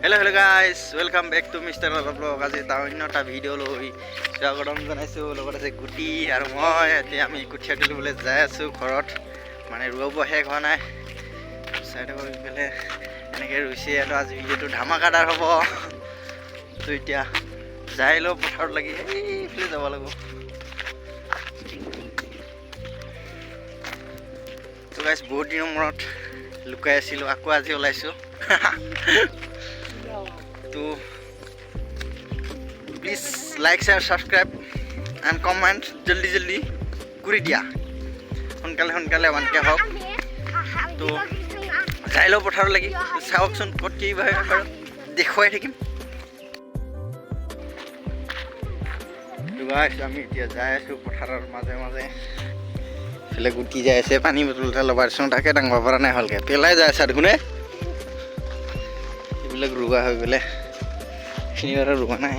Hello guys, welcome back to Mr. Vlog. আজি এটা অন্য এটা ভিডিঅ' লৈ স্বাগতম জনাইছোঁ। লগত আছে গুটি আৰু মই। এতিয়া আমি কঠীয়া তুলিবলৈ যাই আছোঁ ঘৰত, মানে ৰুব শেষ হোৱা নাই। চাইড কৰি পেলাই এনেকৈ ৰুইছে আৰু আজি ভিডিঅ'টো ধামাকাদাৰ হ'ব। তো এতিয়া যাই লওঁ পথাৰত লাগি, এইফালে যাব লাগিব। তো গাইছ বহুত দিনৰ মূৰত লুকাই আছিলোঁ, আকৌ আজি ওলাইছোঁ। তো please like share subscribe and comment জল্দি কৰি দিয়া, সোনকালে 1K হওক। তো যাই লওঁ পথাৰত লাগি, চাওকচোন ক'ত কি হয় বাৰু দেখুৱাই থাকিম। তো গাইছ আমি এতিয়া যাই আছোঁ পথাৰৰ মাজে এইফালে গুটি যাই আছে, পানী বটল এটা ল'ব দিছোঁ, তাকে দাঙিব পৰা নাই ভালকৈ, পেলাই যাই আছে দেখোন। এইবিলাক ৰোৱা হৈ গ'লে এইখিনি বাৰু ৰোৱা নাই,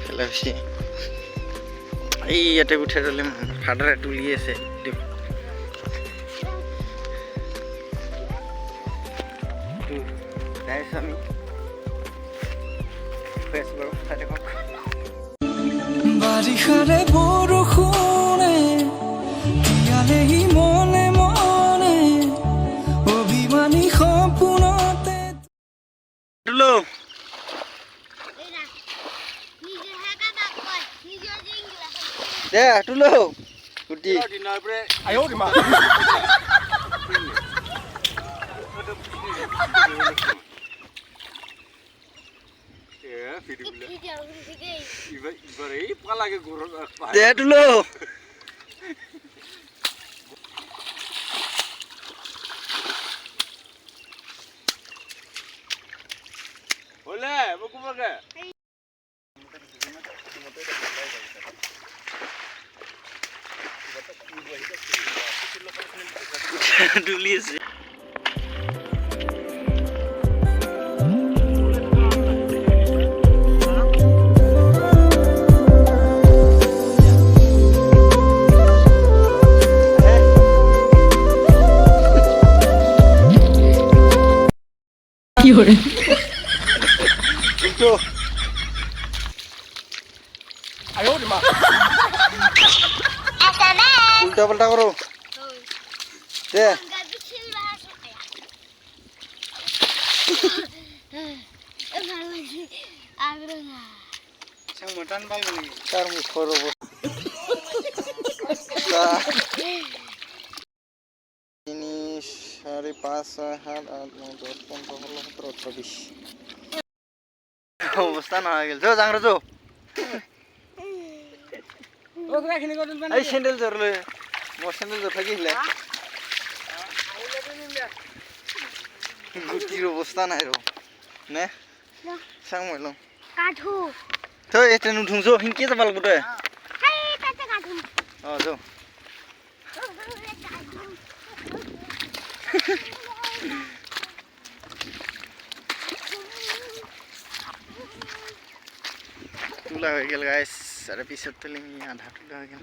পেলাই হৈছে। এই ইয়াতে উঠাই তুলি ফাদাৰে তুলি আছে, যাই আছোঁ আমি, হৈ আছোঁ বাৰু চাই থাকক। বাৰিষাৰে বৰষুণে তিয়ালেহি মনে মনে অভিমানী সপোনতে তুলো দে তুলো গুটি দে তুলো তুলি আছে। কি করে উল্টা পাল্টা করো দে তার মুখর অবস্থা 3, 4, 5, 6, 7, 8, 9, 10, 15, 16, 17, 18, 20 অবস্থা না হয়ে গেল। যাও জাংরা যাও, এই স্যান্ডেল ধরলে মোর স্যান্ডেল ধরে থাকিলে গুটির অবস্থা নাই রো নে সাং মইলো কাঠু তো এটা নুঠুংছো হিনকে যাব লাগব তই হাই তাতে কাঠু যাও তুলা হয়ে গেল গাইস, আর পিছত তুলিম আধা তুলা হয়ে গেল।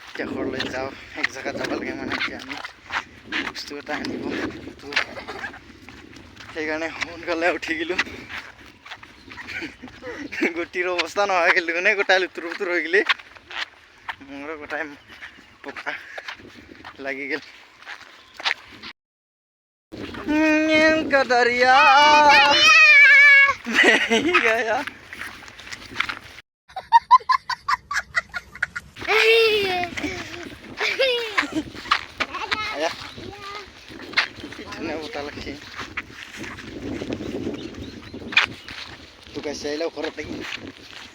এতিয়া ঘৰলৈ যাওঁ, এক জেগাত যাব লাগে, মানে এতিয়া আমি বস্তু এটা আনিব, তো সেইকাৰণে সোনকালে উঠি গ'লোঁ। গুটিৰ অৱস্থা নহয় গ'ল মানে, গোটাই লুতুৰ হৈ গ'লি, মোৰো গোটাই পকা লাগি গ'ল। কটৰিয়া গয়া বতা লাগছে। তো গাইছ আহিলেও ঘৰত লাগি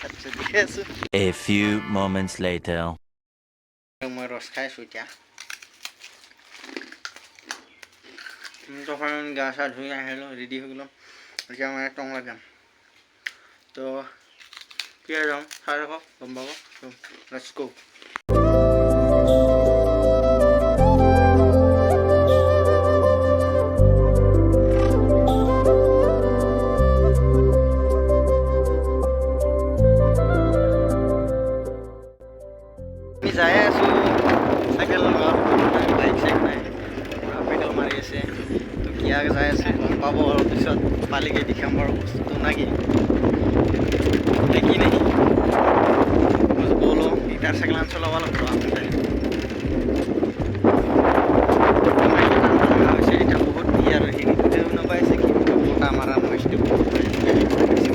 তাৰপিছত দেখি আছোঁ। A few moments later. মই ৰস খাই আছোঁ এতিয়া। তখন গা চা ধুই আহিলোঁ, ৰেডি হৈ গ'লোঁ, এতিয়া মানে টংলা যাম। তো কি যাম চাই থাকক, গম পাব। লেটছ গো। যাই আছোঁ, চাইকেল বাইক চাইক নাই, পেডেল মাৰি আছে। তো কিয় যাই আছে গম পাব। পাব অলপ পিছত পালিকে দেখাম বাৰু বস্তুটো নাকি দেখি নেকি বলো গিটাৰ চাইকেলান চলাব লাগিব আহোঁতে এতিয়া বহুত দি আৰু সেইটোও নাপাইছে কি বটা মাৰা নইজটো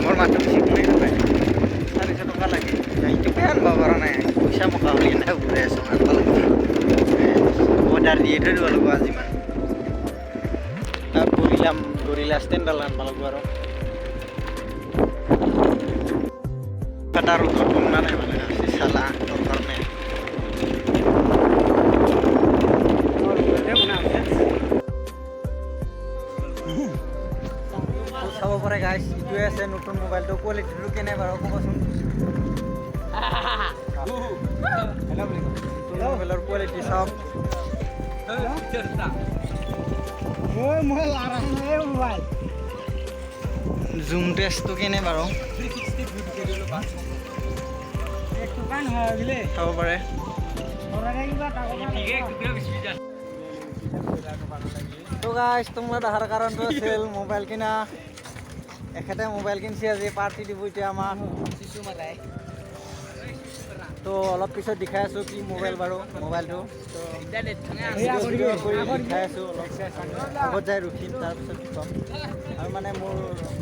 মোৰ মাতটো বেছি কোনে নাপায় 400 টকা লাগে এইটোকে আনিব পৰা নাই পইচা মকা বুলি এনে ঘূৰাই আছোঁ আনিব লাগিব অৰ্ডাৰ দিয়ে থৈ দিব লাগিব আজি মানে তাত গৰিলা ষ্টেণ্ডডাল আনিব লাগিব আৰু কাটাৰ উত্তৰ নাই মানে চালা কাৰণে চাব পাৰে গাইছ ইটোৱে আছে নতুন মোবাইলটো কোৱালিটিটো কেনে বাৰু ক'বচোন মোবাইলৰ কোৱালিটি চাওক জুম টেষ্টটো কেনে বাৰু চাব পাৰে তো গাইছ তোমালোক অহাৰ কাৰণটো আছিল মোবাইল কিনা এখেতে মোবাইল কিনছে আজি পাৰ্টি দিব এতিয়া আমাক তো অলপ পিছত দেখাই আছোঁ কি মোবাইল বাৰু মোবাইলটো দেখাই আছোঁ অলপ আগত যাই ৰখিম তাৰপিছত কি ক'ম আৰু মানে মোৰ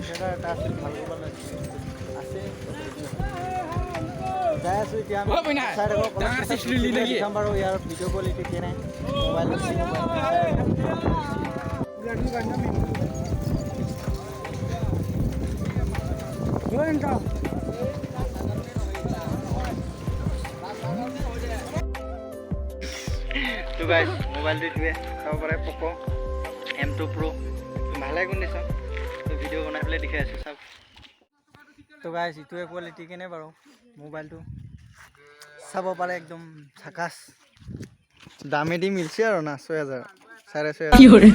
থিয়েটাৰ এটা আছিল ভাল কৰিব আছে যাই আছোঁ এতিয়া আমি চাই থাকক দেখাম বাৰু ইয়াৰ ভিডিঅ' কোৱালিটি কেনে মোবাইলটো তো গাইছ মোবাইলটো এইটোৱে চাব পাৰে প'ক' M2 Pro ভালে কণ্ডিশ্যন তো ভিডিঅ' বনাই পেলাই দেখাই আছোঁ চাওক তো গাইছ এইটোৱে কোৱালিটি কেনে বাৰু মোবাইলটো চাব পাৰে একদম ঝাকাছ দামেদি মিলছে আৰু না 6000 6,500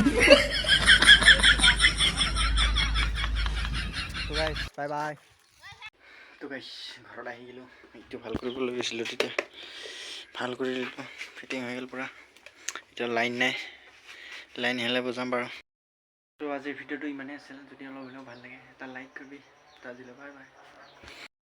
তো গাইছ বাই বাই তো গাইছ ঘৰত আহি গ'লোঁ এইটো ভাল কৰিব লৈ গৈছিলোঁ তেতিয়া ভাল কৰি দিলোঁ ফিটিং হৈ গ'ল পূৰা এতিয়া লাইন নাই লাইন আহিলে বুজাম বাৰু তো আজিৰ ভিডিঅ'টো ইমানেই আছিল যদি অলপ হ'লেও ভাল লাগে এটা লাইক কৰিবি তো আজিলৈ বাই বাই